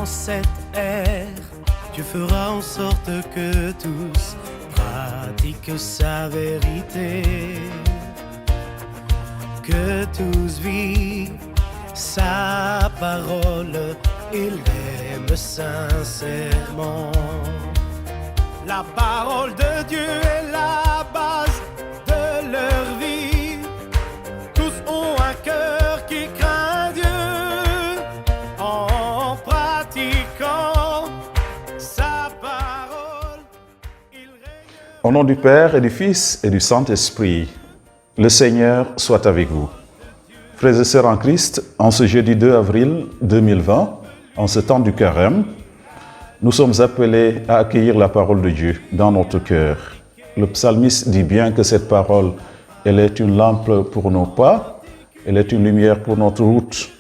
En cette ère, Dieu fera en sorte que tous pratiquent sa vérité, que tous vivent sa parole et l'aiment sincèrement. La parole de Dieu est la base de leur vie. Tous ont un cœur qui craint Dieu en pratiquant sa parole. Au nom du Père et du Fils et du Saint-Esprit, le Seigneur soit avec vous. Frères et sœurs en Christ, en ce jeudi 2 avril 2020, en ce temps du carême, nous sommes appelés à accueillir la parole de Dieu dans notre cœur. Le psalmiste dit bien que cette parole, elle est une lampe pour nos pas, elle est une lumière pour notre route.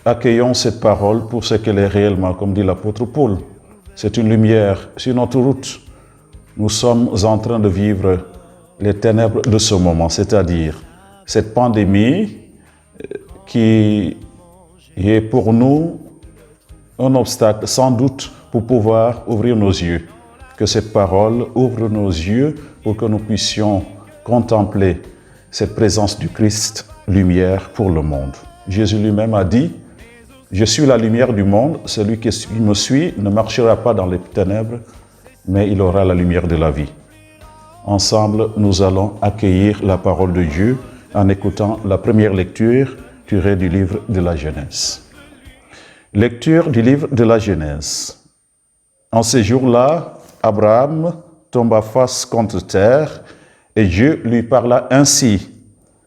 Accueillons cette parole pour ce qu'elle est réellement, comme dit l'apôtre Paul. C'est une lumière sur notre route. Nous sommes en train de vivre les ténèbres de ce moment, c'est-à-dire cette pandémie qui est pour nous un obstacle sans doute pour pouvoir ouvrir nos yeux. Que cette parole ouvre nos yeux pour que nous puissions contempler cette présence du Christ, lumière pour le monde. Jésus lui-même a dit, « Je suis la lumière du monde, celui qui me suit ne marchera pas dans les ténèbres, mais il aura la lumière de la vie. » Ensemble, nous allons accueillir la parole de Dieu en écoutant la première lecture tirée du livre de la Genèse. Lecture du livre de la Genèse. En ces jours-là, Abraham tomba face contre terre et Dieu lui parla ainsi.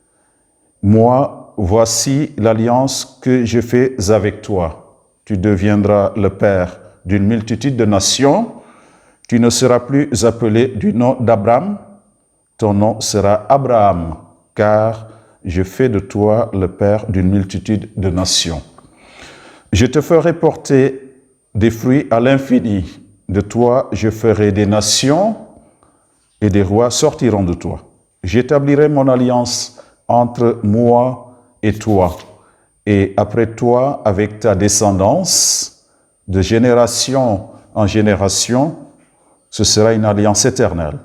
« Moi, voici l'alliance que je fais avec toi. Tu deviendras le père d'une multitude de nations. Tu ne seras plus appelé du nom d'Abraham. Ton nom sera Abraham, car je fais de toi le père d'une multitude de nations. Je te ferai porter des fruits à l'infini. De toi, je ferai des nations et des rois sortiront de toi. J'établirai mon alliance entre moi et toi, et après toi, avec ta descendance, de génération en génération, ce sera une alliance éternelle.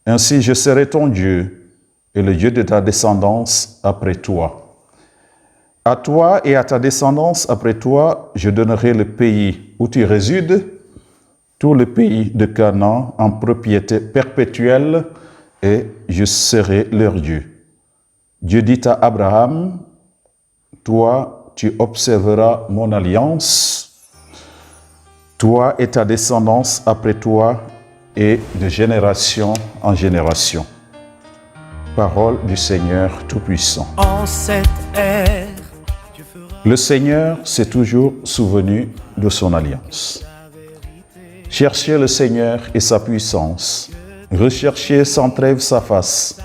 Ainsi, je serai ton Dieu et le Dieu de ta descendance après toi. À toi et à ta descendance après toi, je donnerai le pays où tu résides, tout le pays de Canaan en propriété perpétuelle, et je serai leur Dieu. Dieu dit à Abraham, toi, tu observeras mon alliance, toi et ta descendance après toi, et de génération en génération. Parole du Seigneur Tout-Puissant. En cette ère, le Seigneur s'est toujours souvenu de son alliance. Cherchez le Seigneur et sa puissance. Recherchez sans trêve sa face.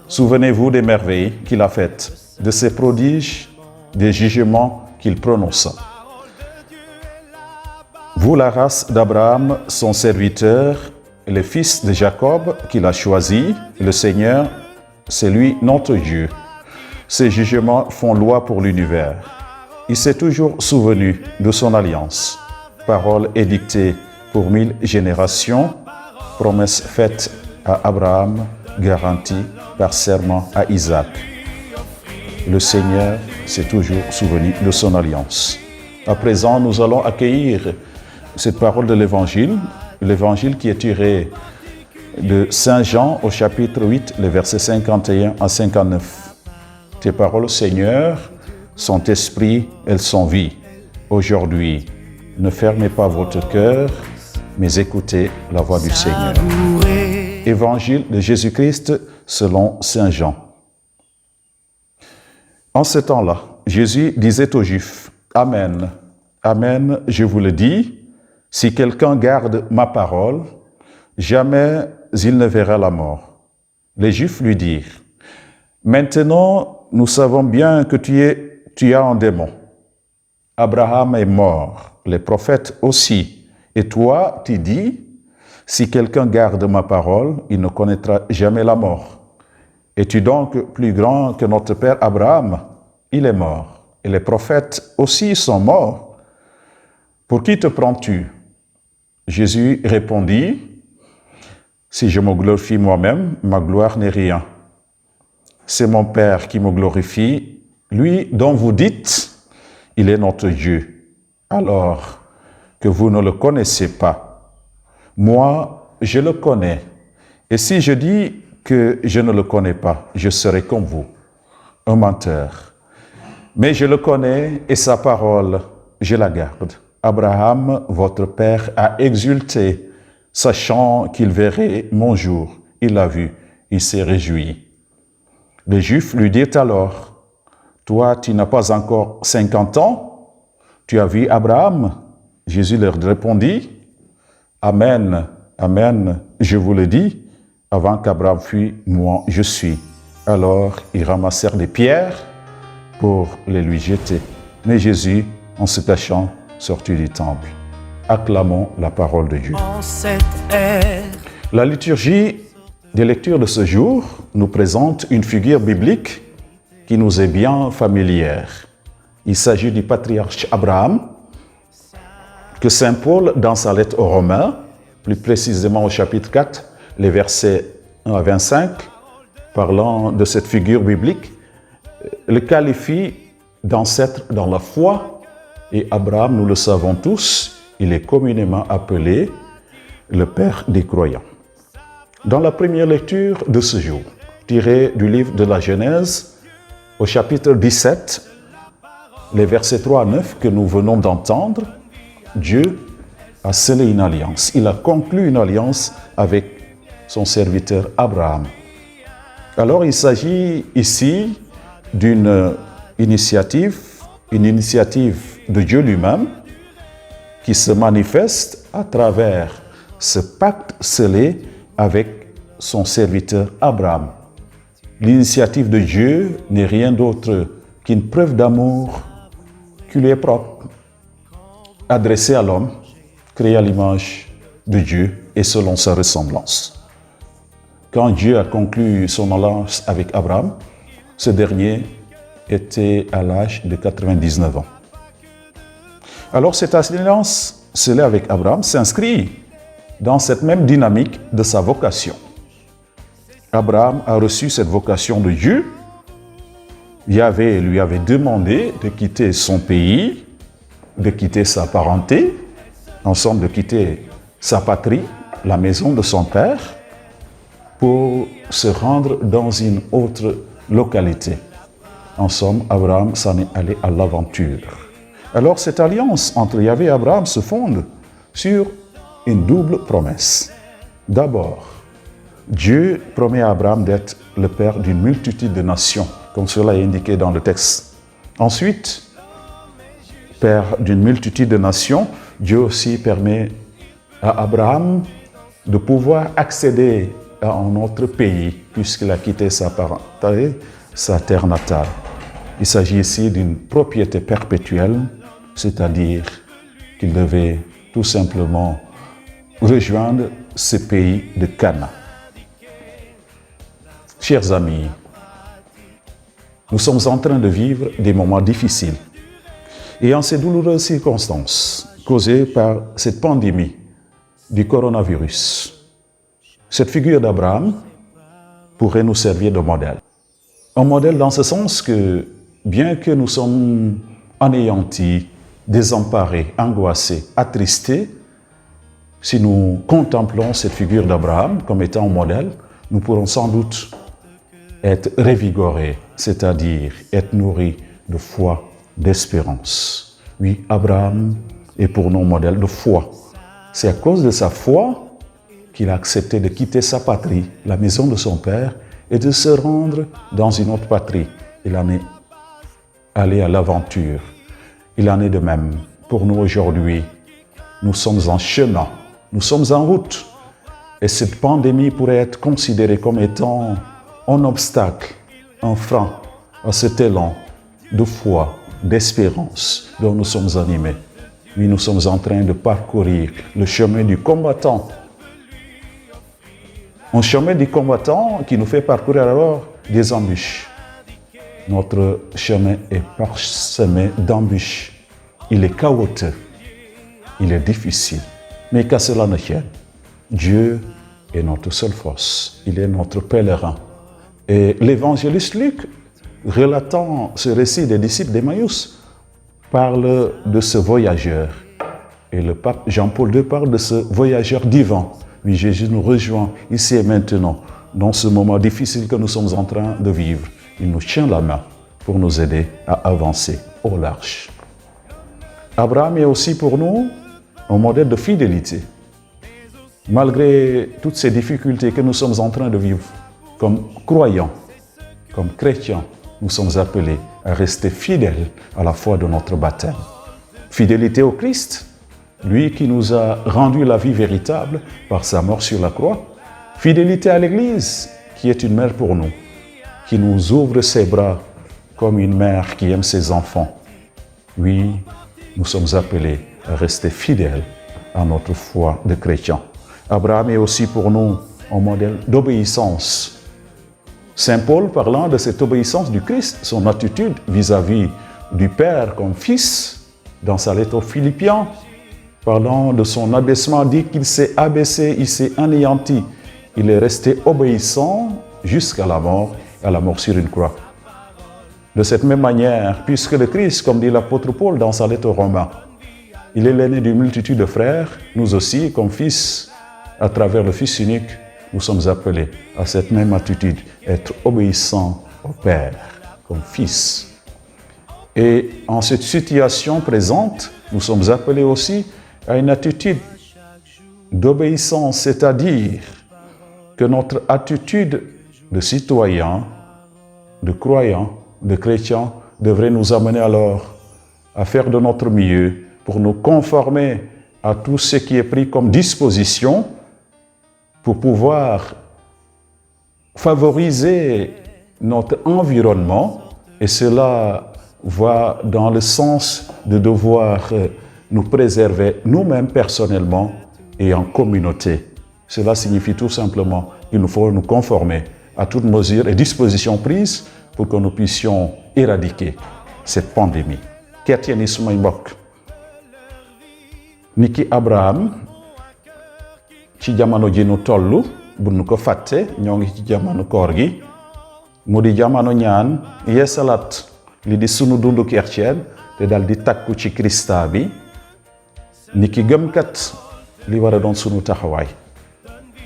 Souvenez-vous des merveilles qu'il a faites, de ses prodiges, des jugements qu'il prononça. Vous, la race d'Abraham, son serviteur, les fils de Jacob qu'il a choisis, le Seigneur, c'est lui notre Dieu. Ses jugements font loi pour l'univers. Il s'est toujours souvenu de son alliance. Parole édictée pour 1000 générations, promesse faite à Abraham, garantie par serment à Isaac. Le Seigneur s'est toujours souvenu de son alliance. À présent, nous allons accueillir cette parole de l'Évangile qui est tiré de Saint Jean au chapitre 8, les versets 51 à 59. Tes paroles, Seigneur, sont esprit, elles sont vie. Aujourd'hui, ne fermez pas votre cœur, mais écoutez la voix du Seigneur. Évangile de Jésus-Christ selon Saint Jean. En ce temps-là, Jésus disait aux Juifs, « Amen, Amen, je vous le dis, si quelqu'un garde ma parole, jamais il ne verra la mort. » Les Juifs lui dirent, « Maintenant, nous savons bien que tu as un démon. Abraham est mort, les prophètes aussi. Et toi, tu dis, si quelqu'un garde ma parole, il ne connaîtra jamais la mort. Es-tu donc plus grand que notre père Abraham? Il est mort. Et les prophètes aussi sont morts. Pour qui te prends-tu? Jésus répondit, si je me glorifie moi-même, ma gloire n'est rien. C'est mon Père qui me glorifie, lui dont vous dites, il est notre Dieu, alors que vous ne le connaissez pas. Moi, je le connais. Et si je dis que je ne le connais pas, je serai comme vous, un menteur. Mais je le connais et sa parole, je la garde. Abraham, votre père, a exulté, sachant qu'il verrait mon jour. Il l'a vu, il s'est réjoui. Les Juifs lui dirent alors, toi, tu n'as pas encore 50 ans, tu as vu Abraham? Jésus leur répondit, Amen, Amen, je vous le dis, avant qu'Abraham fût, moi, je suis. Alors, ils ramassèrent des pierres pour les lui jeter. Mais Jésus, en se cachant, sortit du temple. Acclamons la parole de Dieu. En cette ère, La liturgie des lectures de ce jour nous présente une figure biblique qui nous est bien familière. Il s'agit du patriarche Abraham, que saint Paul, dans sa lettre aux Romains, plus précisément au chapitre 4, les versets 1 à 25, parlant de cette figure biblique, le qualifie d'ancêtre dans la foi. Et Abraham, nous le savons tous, il est communément appelé le père des croyants. Dans la première lecture de ce jour, tirée du livre de la Genèse, au chapitre 17, les versets 3 à 9 que nous venons d'entendre, Dieu a scellé une alliance. Il a conclu une alliance avec son serviteur Abraham. Alors il s'agit ici d'une initiative de Dieu lui-même qui se manifeste à travers ce pacte scellé avec son serviteur Abraham. L'initiative de Dieu n'est rien d'autre qu'une preuve d'amour qui lui est propre, adressée à l'homme, créé à l'image de Dieu et selon sa ressemblance. Quand Dieu a conclu son alliance avec Abraham, ce dernier était à l'âge de 99 ans. Alors cette alliance scellée avec Abraham s'inscrit dans cette même dynamique de sa vocation. Abraham a reçu cette vocation de Dieu. Yahvé lui avait demandé de quitter son pays, de quitter sa parenté, en somme de quitter sa patrie, la maison de son père, pour se rendre dans une autre localité. En somme, Abraham s'en est allé à l'aventure. Alors cette alliance entre Yahvé et Abraham se fonde sur une double promesse. D'abord, Dieu promet à Abraham d'être le père d'une multitude de nations, comme cela est indiqué dans le texte. Ensuite, père d'une multitude de nations, Dieu aussi permet à Abraham de pouvoir accéder à un autre pays, puisqu'il a quitté sa parenté, sa terre natale. Il s'agit ici d'une propriété perpétuelle, c'est-à-dire qu'il devait tout simplement rejoindre ce pays de Canaan. Chers amis, nous sommes en train de vivre des moments difficiles. Et en ces douloureuses circonstances causées par cette pandémie du coronavirus, cette figure d'Abraham pourrait nous servir de modèle. Un modèle dans ce sens que, bien que nous sommes anéantis, désemparés, angoissés, attristés, si nous contemplons cette figure d'Abraham comme étant un modèle, nous pourrons sans doute être revigorés, c'est-à-dire être nourris de foi, d'espérance. Oui, Abraham est pour nous un modèle de foi. C'est à cause de sa foi qu'il a accepté de quitter sa patrie, la maison de son père, et de se rendre dans une autre patrie. Il en est allé à l'aventure. Il en est de même pour nous aujourd'hui. Nous sommes en chemin, nous sommes en route. Et cette pandémie pourrait être considérée comme étant un obstacle, un frein à cet élan de foi, d'espérance dont nous sommes animés. Oui, nous sommes en train de parcourir le chemin du combattant. Un chemin du combattant qui nous fait parcourir alors des embûches. Notre chemin est parsemé d'embûches. Il est chaotique. il est difficile. Mais qu'à cela ne tienne, Dieu est notre seule force. Il est notre pèlerin. Et l'évangéliste Luc, relatant ce récit des disciples d'Emmaüs, parle de ce voyageur. Et le pape Jean-Paul II parle de ce voyageur divin. Oui, Jésus nous rejoint ici et maintenant, dans ce moment difficile que nous sommes en train de vivre. Il nous tient la main pour nous aider à avancer au large. Abraham est aussi pour nous un modèle de fidélité. Malgré toutes ces difficultés que nous sommes en train de vivre, comme croyants, comme chrétiens, nous sommes appelés à rester fidèles à la foi de notre baptême. Fidélité au Christ, lui qui nous a rendu la vie véritable par sa mort sur la croix. Fidélité à l'Église, qui est une mère pour nous, qui nous ouvre ses bras comme une mère qui aime ses enfants. Oui, nous sommes appelés à rester fidèles à notre foi de chrétiens. Abraham est aussi pour nous un modèle d'obéissance. Saint Paul, parlant de cette obéissance du Christ, son attitude vis-à-vis du Père comme Fils, dans sa lettre aux Philippiens, parlant de son abaissement, dit qu'il s'est abaissé, il s'est anéanti. Il est resté obéissant jusqu'à la mort sur une croix. De cette même manière, puisque le Christ, comme dit l'apôtre Paul dans sa lettre aux Romains, il est l'aîné d'une multitude de frères, nous aussi, comme fils, à travers le Fils unique, nous sommes appelés à cette même attitude, être obéissants au Père, comme fils. Et en cette situation présente, nous sommes appelés aussi à une attitude d'obéissance, c'est-à-dire que notre attitude de citoyen, de croyant, de chrétien devrait nous amener alors à faire de notre mieux pour nous conformer à tout ce qui est pris comme disposition pour pouvoir favoriser notre environnement, et cela va dans le sens de devoir nous préserver nous-mêmes personnellement et en communauté. Cela signifie tout simplement qu'il nous faut nous conformer à toutes mesures et dispositions prises pour que nous puissions éradiquer cette pandémie. Chrétien yi sumay mbokk niki Abraham ci jamono ji nu tollu bu nu ko fàtte ñoo ngi ci jamono koor gi mu di jamono ñaan yeesalaat li di sunu dundu chrétien te dal di takku ci Krista bi niki gëmkat li war a doon sunu taxawaay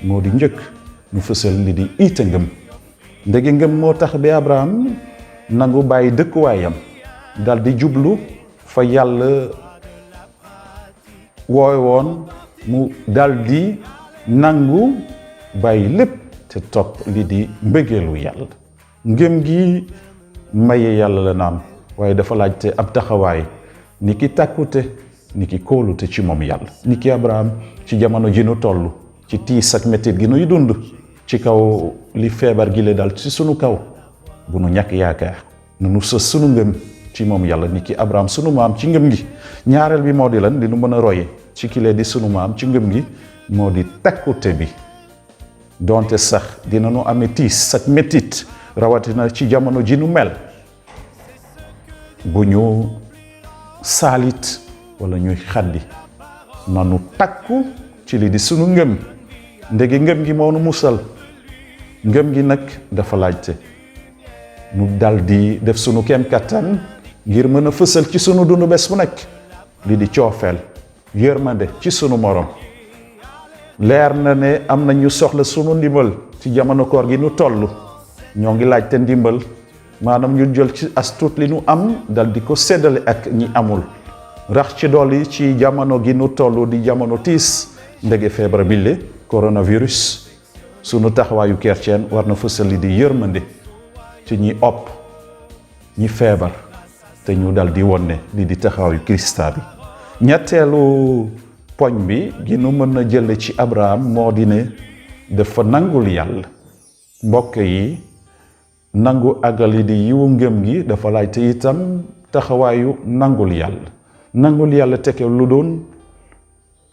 moo di njëkk nu fësal li di ite ngëm ndege ngëm moo tax bi Abraham nangu bàyyi dëkkuwaayam dal di jublu fa Yàlla wooy woon mu dal di nangu bàyyi lépp te topp li di mbëggeelu Yàlla. ngëm gi maye Yàlla la naam waaye dafa laajte ab taxawaay ni ki tàkkute ni ki kóolute ci moom Yàlla. ni ki Abraham ci jamono ji nu toll ci tiis ak mettit gi nuy dund ci kaw li feebar gi le dal ci sunu kaw bu nu ñàkk yaakaar nu sës sunu ngëm ci moom Yàlla ni ki Abraham sunu maam ci ngëm gi. ñaareel bi moo di lan li nu mën a roye ci kile di sunu maam ci ngëm gi moo di takkute bi donte sax dina nu amee tiis ak mettit rawatina ci jamono ji nu mel bu ñu saalit wala ñuy xaddi nanu takku ci li di sunu ngëm ndege ngëm gi moo nu musal. ngëm gi nag dafa laajte nu dal di def sunu kem kattan ngir mën a fësal ci sunu dundu bés bu nekk li di coofeel yërmande ci sunu morom. leer na ne am na ñu soxla sunu ndimbal ci jamono koor gi nu toll ñoo ngi laajte ndimbal maanaam ñu jël ci as tuut li nu am dal di ko séddale ak ñi amul rax ci dolli ci jamono gi nu toll di jamono tiis ndege feebar bile coronavirus. sunu taxawaayu chrétien war na fësal li di yërmande ci ñi opp ñi feebar te ñu dal di wone li di taxawaayu Krista bi. ñetteelu poñ bi gi nu mën na jële ci Abraham moo di ne dafa nangul Yàlla. mbokk yi nangu àggali di yiwu ngëm gi dafa laajte itam taxawaayu nangul Yàlla. nangul Yàlla teke lu doon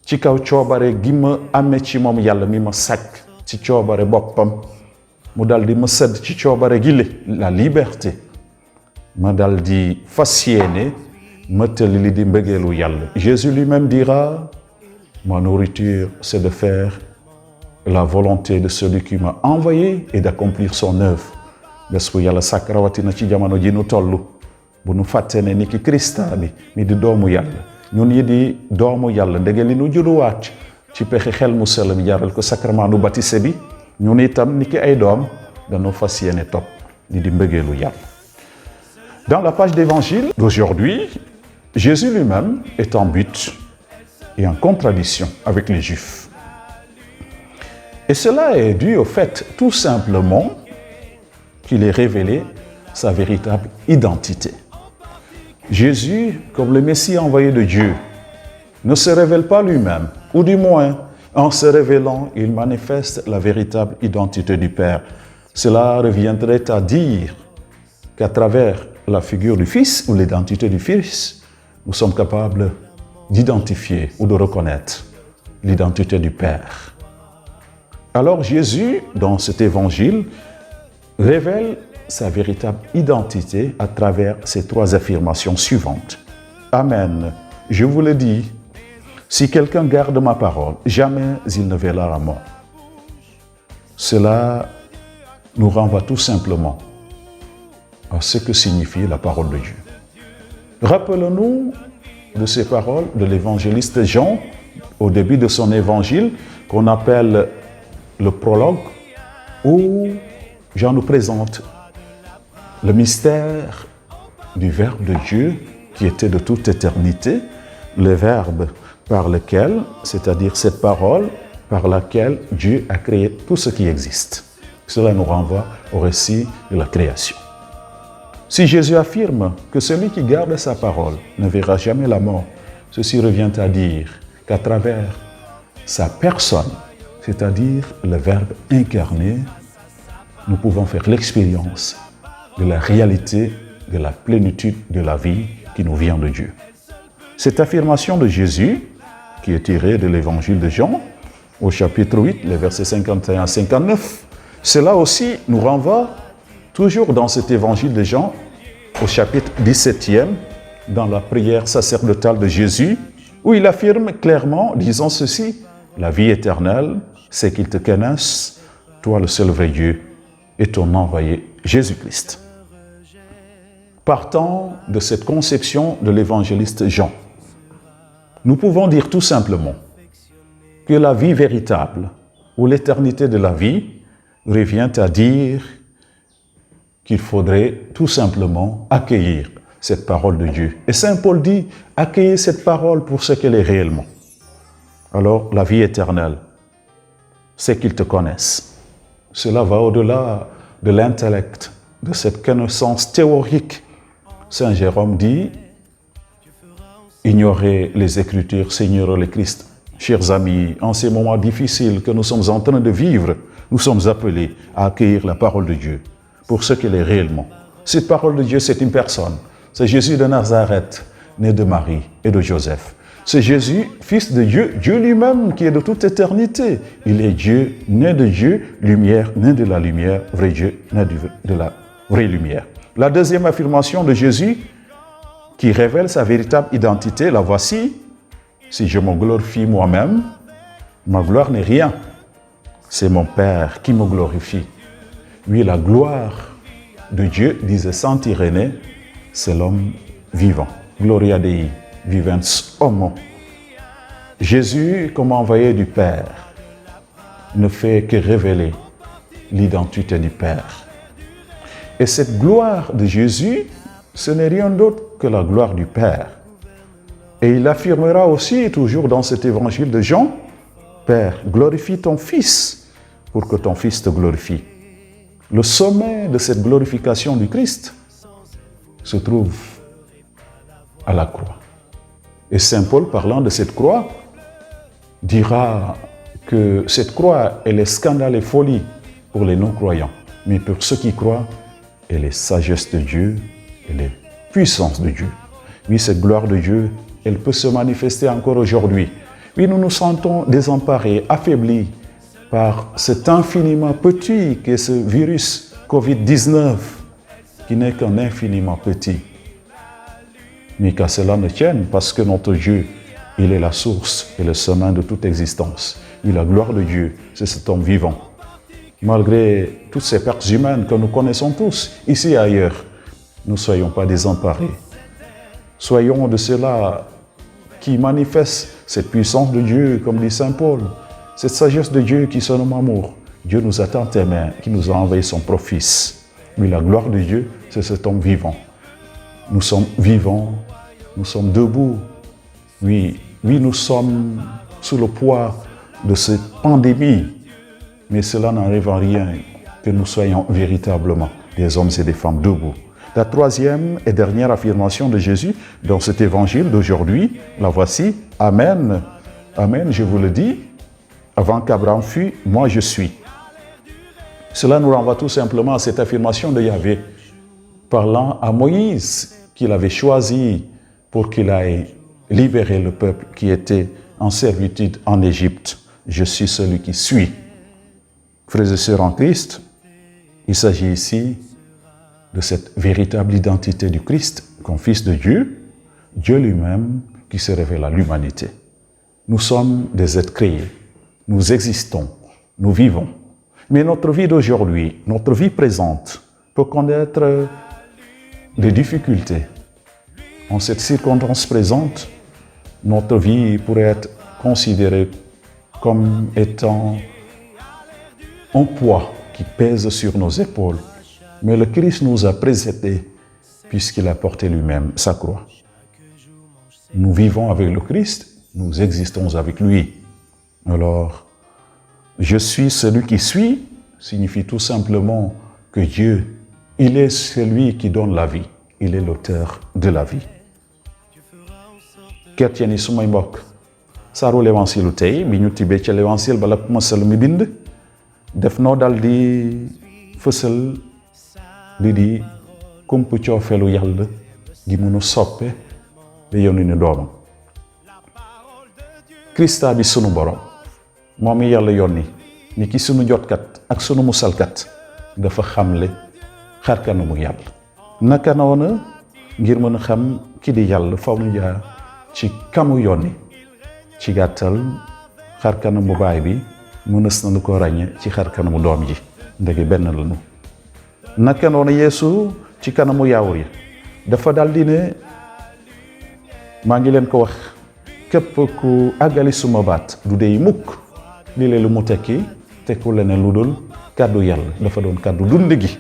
ci kaw coobare gi ma amee ci moom Yàlla mi ma sàkk ci coobare boppam mu dal di ma sedd ci coobare gi la liberté ma dal di fas yéene mëttali li di mbëggeelu yàlla. Jésus lui-même dira, ma nourriture, c'est de faire la volonté de celui qui m'a envoyé et d'accomplir son œuvre. Bés bu yàlla sàkk rawatina ci jamono ji nu toll bu nu fàtte ne ni ki Krista bi mi di doomu yàlla ñun yi di doomu yàlla ndege li nu juruwaat ci pexe xel mu sell mi jaaral ko sacrement nu baptisé bi ñun itam ni ki ay doom dañoo fas yéene topp li di mbëggeelu yàlla. Dans la page d'évangile d'aujourd'hui, Jésus lui-même est en but et en contradiction avec les Juifs. Et cela est dû au fait, tout simplement, qu'il ait révélé sa véritable identité. Jésus, comme le Messie envoyé de Dieu, ne se révèle pas lui-même, ou du moins, en se révélant, il manifeste la véritable identité du Père. Cela reviendrait à dire qu'à travers la figure du Fils ou l'identité du Fils, nous sommes capables d'identifier ou de reconnaître l'identité du Père. Alors Jésus, dans cet évangile, révèle sa véritable identité à travers ces trois affirmations suivantes. Amen. Je vous le dis, si quelqu'un garde ma parole, jamais il ne verra la mort. Cela nous renvoie tout simplement à ce que signifie la parole de Dieu. Rappelons-nous de ces paroles de l'évangéliste Jean, au début de son évangile, qu'on appelle le prologue, où Jean nous présente le mystère du Verbe de Dieu qui était de toute éternité, le Verbe par lequel, c'est-à-dire cette parole par laquelle Dieu a créé tout ce qui existe. Cela nous renvoie au récit de la création. Si Jésus affirme que celui qui garde sa parole ne verra jamais la mort, ceci revient à dire qu'à travers sa personne, c'est-à-dire le Verbe incarné, nous pouvons faire l'expérience de la réalité, de la plénitude de la vie qui nous vient de Dieu. Cette affirmation de Jésus, qui est tirée de l'évangile de Jean, au chapitre 8, les versets 51 à 59, cela aussi nous renvoie, toujours dans cet évangile de Jean, au chapitre 17e, dans la prière sacerdotale de Jésus, où il affirme clairement, disant ceci, « La vie éternelle, c'est qu'ils te connaissent, toi le seul vrai Dieu, et ton envoyé Jésus-Christ. » Partant de cette conception de l'évangéliste Jean, nous pouvons dire tout simplement que la vie véritable, ou l'éternité de la vie, revient à dire qu'il faudrait tout simplement accueillir cette parole de Dieu. Et Saint Paul dit, accueillez cette parole pour ce qu'elle est réellement. Alors, la vie éternelle, c'est qu'ils te connaissent. Cela va au-delà de l'intellect, de cette connaissance théorique. Saint Jérôme dit, ignorer les Écritures, c'est ignorer le Christ. Chers amis, en ces moments difficiles que nous sommes en train de vivre, nous sommes appelés à accueillir la parole de Dieu pour ce qu'elle est réellement. Cette parole de Dieu, c'est une personne. C'est Jésus de Nazareth, né de Marie et de Joseph. C'est Jésus, fils de Dieu, Dieu lui-même qui est de toute éternité. Il est Dieu, né de Dieu, lumière, né de la lumière, vrai Dieu, né de la vraie lumière. La deuxième affirmation de Jésus qui révèle sa véritable identité, la voici. Si je me glorifie moi-même, ma gloire n'est rien. C'est mon Père qui me glorifie. Oui, la gloire de Dieu, disait saint Irénée, c'est l'homme vivant. Gloria Dei, vivens homo. Jésus, comme envoyé du Père, ne fait que révéler l'identité du Père. Et cette gloire de Jésus, ce n'est rien d'autre que la gloire du Père. Et il affirmera aussi, toujours dans cet évangile de Jean, « Père, glorifie ton Fils pour que ton Fils te glorifie. » Le sommet de cette glorification du Christ se trouve à la croix. Et Saint Paul, parlant de cette croix, dira que cette croix, elle est scandale et folie pour les non-croyants. Mais pour ceux qui croient, elle est sagesse de Dieu, elle est puissance de Dieu. Oui, cette gloire de Dieu, elle peut se manifester encore aujourd'hui. Oui, nous nous sentons désemparés, affaiblis par cet infiniment petit qu'est ce virus Covid-19, qui n'est qu'un infiniment petit. mais qu'à cela ne tienne, parce que notre Dieu, il est la source et le chemin de toute existence. Et la gloire de Dieu, c'est cet homme vivant. Malgré toutes ces pertes humaines que nous connaissons tous, ici et ailleurs, ne soyons pas désemparés. Soyons de ceux-là qui manifestent cette puissance de Dieu, comme dit Saint Paul, cette sagesse de Dieu qui se nomme amour. Dieu nous a tant aimés, qui nous a envoyé son propre Fils. Mais la gloire de Dieu, c'est cet homme vivant. Nous sommes vivants, nous sommes debout. Oui, nous sommes sous le poids de cette pandémie. Mais cela n'enlève en rien que nous soyons véritablement des hommes et des femmes debout. La troisième et dernière affirmation de Jésus dans cet évangile d'aujourd'hui, la voici. Amen. Amen, je vous le dis. Avant qu'Abraham fût, moi je suis. Cela nous renvoie tout simplement à cette affirmation de Yahvé, parlant à Moïse, qu'il avait choisi pour qu'il aille libérer le peuple qui était en servitude en Égypte. Je suis celui qui suis. Frères et sœurs en Christ, il s'agit ici de cette véritable identité du Christ comme Fils de Dieu, Dieu lui-même qui se révèle à l'humanité. Nous sommes des êtres créés, nous existons, nous vivons. Mais notre vie d'aujourd'hui, notre vie présente, peut connaître des difficultés. En cette circonstance présente, notre vie pourrait être considérée comme étant un poids qui pèse sur nos épaules. Mais le Christ nous a précédés puisqu'il a porté lui-même sa croix. Nous vivons avec le Christ, nous existons avec lui. Alors, je suis celui qui suis signifie tout simplement que Dieu, il est celui qui donne la vie. Il est l'auteur de la vie. Chrétien yi sumay mbokk saaru l'évangile tey bi ñu tibbee ca l'évangile bala masal mi bind def noo dal di fësal li di kump coofeelu yàlla gi mënu soppe ba yónni ni doomam Krista bi sunu borom moom mi yàlla yónni ni ki sunu jotkat ak sunu musalkat dafa xamle xarkanamu yàlla naka noona ngir mën a xam ki di yàlla faw nu jaar ci kamu yónni ci gàttal xarkanamu baay bi mënees na lu ko ràññe ci xarkanamu doom ji ndege benn la nu naka noona Yeesu ci kanamu yaawur yi dafa dal di ne maa ngi leen ko wax képp ku àggali suma baat du dey mukk li leen lu mu tekki tekku leneen lu dul kàddu yàlla dafa doon kàddu dund gi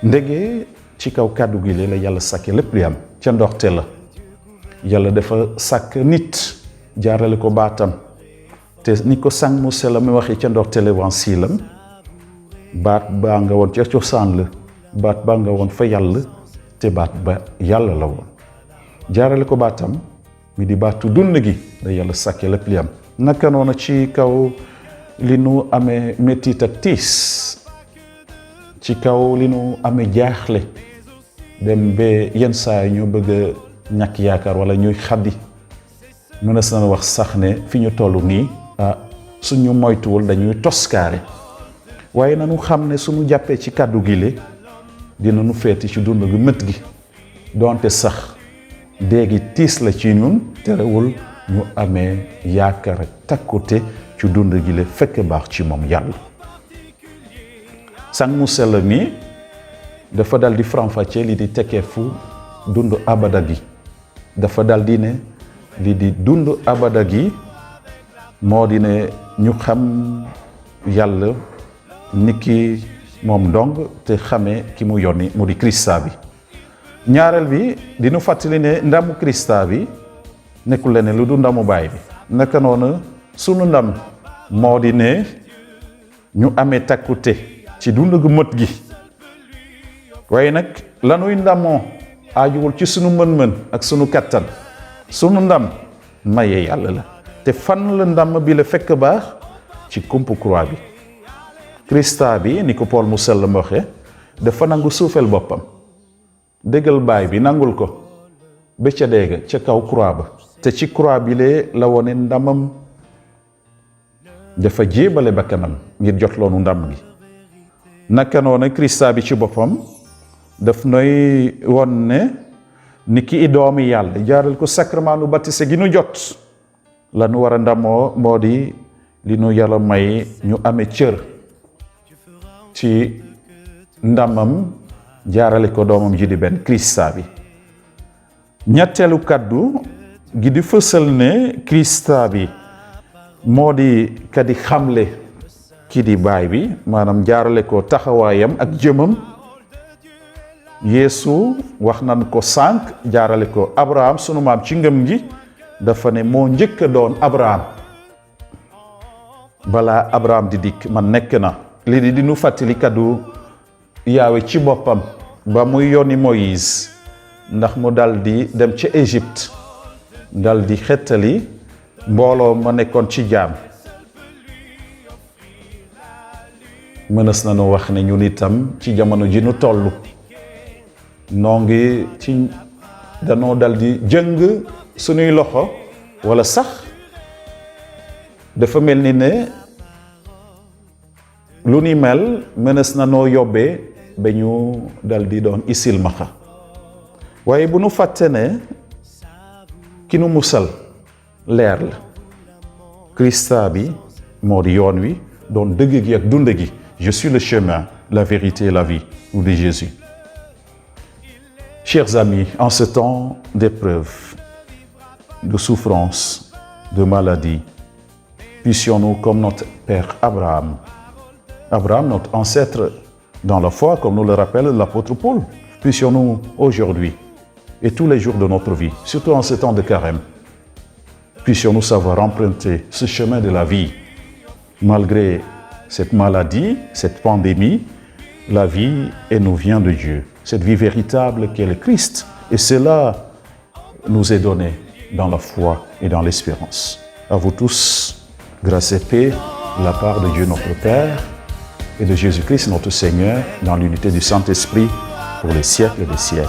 ndege ci kaw kàddu gi la yàlla sàkke lépp li am ca ndoxte la yàlla dafa sàkk nit jaarale ko baatam te ni ko sang mu sell mi waxee ca ndoxte l'évangile baat baa nga woon ca cosaan la baat baa nga woon fa yàlla te baat ba yàlla la woon jaarale ko baatam mi di baatu dund gi la yàlla sàkke lépp li am naka noonu ci kaw li nu amee métit ak tiis ci kaw li nu amee jaaxle dem ba yenn saa ñu bëgg ñàkk yaakaar wala ñuy xaddi mënees na wax sax ne fi ñu toll nii suñu moytuwul dañuy toskaare waaye nanu xam ne suñu jàppee ci kàddu gi le dina nu feeti ci dund gi mët gi donte sax déegi tiis la ci ñun terewul ñu amee yaakaar ak takkute ci dund gi le fekk baax ci moom yàlla sang mu sell mi dafa dal di faram-fàccee li di tekkee fu dund abada gi dafa dal di ne li di dund abada gi moo di ne ñu xam yàlla niki moom dong te xamee ki mu yónni mu di Krista bi ñaareel bi dinu fàttali ne ndamu Krista bi nekkul leneen lu du ndamu baay bi naka noonu sunu ndam moo di ne ñu amee takkute ci dund gu mët gi waaye nag lanuy ndamoo aajuwul ci sunu mën-mën ak sunu kattan sunu ndam maye yàlla la te fan la ndam bi la fekk baax ci kumpu croix bi Krista bi ni ko Paul mu sell mboxe dafa nangu suufel boppam déggal baay bi nangul ko ba ca deega ca kaw croix ba te ci croix bi lee la wone ndamam dafa jéebale bakkanam ngir jot loonu ndam gi naka noonu Krista bi ci boppam daf noy won ne ni ki i doomi yàlla jaaral ko sacrement nu baptisé gi nu jot la nu war a ndamoo moo di li nu yàlla may ñu amee cër ci ndamam jaarale ko doomam ji di benn Krista bi. ñetteelu kaddu gi di fësal ne Krista bi moo di kadi xamle ki di baay bi maanaam jaarale ko taxawaayam ak jëmam. Yeesu wax nan ko sànq jaarale ko Abraham sunu maam ci ngëm gi dafa ne moo njëkk a doon Abraham balaa Abraham di dikk man nekk na. lii di nu fàttali kaddu Yahweh ci boppam ba muy yónni Moïse ndax mu dal di dem ca Égypte dal di xettali mbooloo ma nekkoon ci jaam. mënees na nu wax ne ñun itam ci jamono ji nu toll noo ngi ci danoo dal di jëng sunuy loxo wala sax dafa mel ni ne lu ni mel mënees na noo yóbbee ba ñu dal di doon isilmaxa. waaye bu nu fàtte ne ki nu musal leer la Krista bi moo di yoon wi doon dëgg gi ak dund gi. Je suis le chemin, la vérité et la vie, nous dit Jésus. Chers amis, en ce temps d'épreuve, de souffrance, de maladie, puissions-nous, comme notre père Abraham, notre ancêtre dans la foi, comme nous le rappelle l'apôtre Paul, puissions-nous aujourd'hui et tous les jours de notre vie, surtout en ce temps de carême, puissions-nous savoir emprunter ce chemin de la vie, malgré cette maladie, cette pandémie. La vie, elle nous vient de Dieu. Cette vie véritable qui est le Christ. Et cela nous est donné dans la foi et dans l'espérance. À vous tous, grâce et paix de la part de Dieu notre Père et de Jésus-Christ notre Seigneur, dans l'unité du Saint-Esprit, pour les siècles des siècles.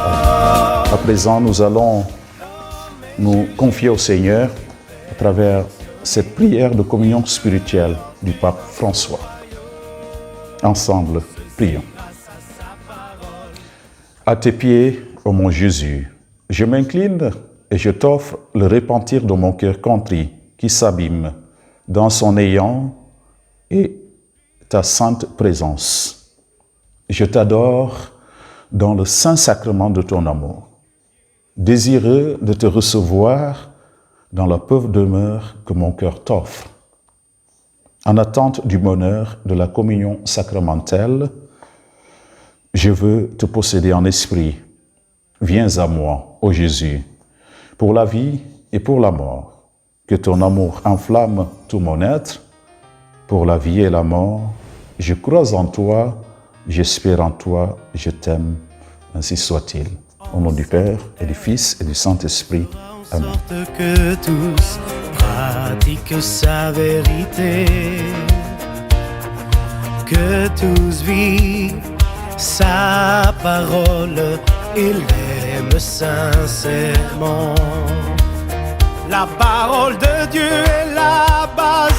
Amen. À présent, nous allons nous confier au Seigneur à travers cette prière de communion spirituelle du pape François. Ensemble, prions. À tes pieds, ô mon Jésus, je m'incline et je t'offre le repentir de mon cœur contrit qui s'abîme dans son ayant et ta sainte présence. Je t'adore dans le saint sacrement de ton amour, désireux de te recevoir dans la pauvre demeure que mon cœur t'offre. En attente du bonheur de la communion sacramentelle, je veux te posséder en esprit. Viens à moi, ô Jésus, pour la vie et pour la mort. Que ton amour enflamme tout mon être. Pour la vie et la mort, je crois en toi, j'espère en toi, je t'aime. Ainsi soit-il. Au nom du Père et du Fils et du Saint-Esprit. Amen. Sorte que tous pratiquent sa vérité, que tous vivent sa parole et l'aiment sincèrement. La parole de Dieu est la base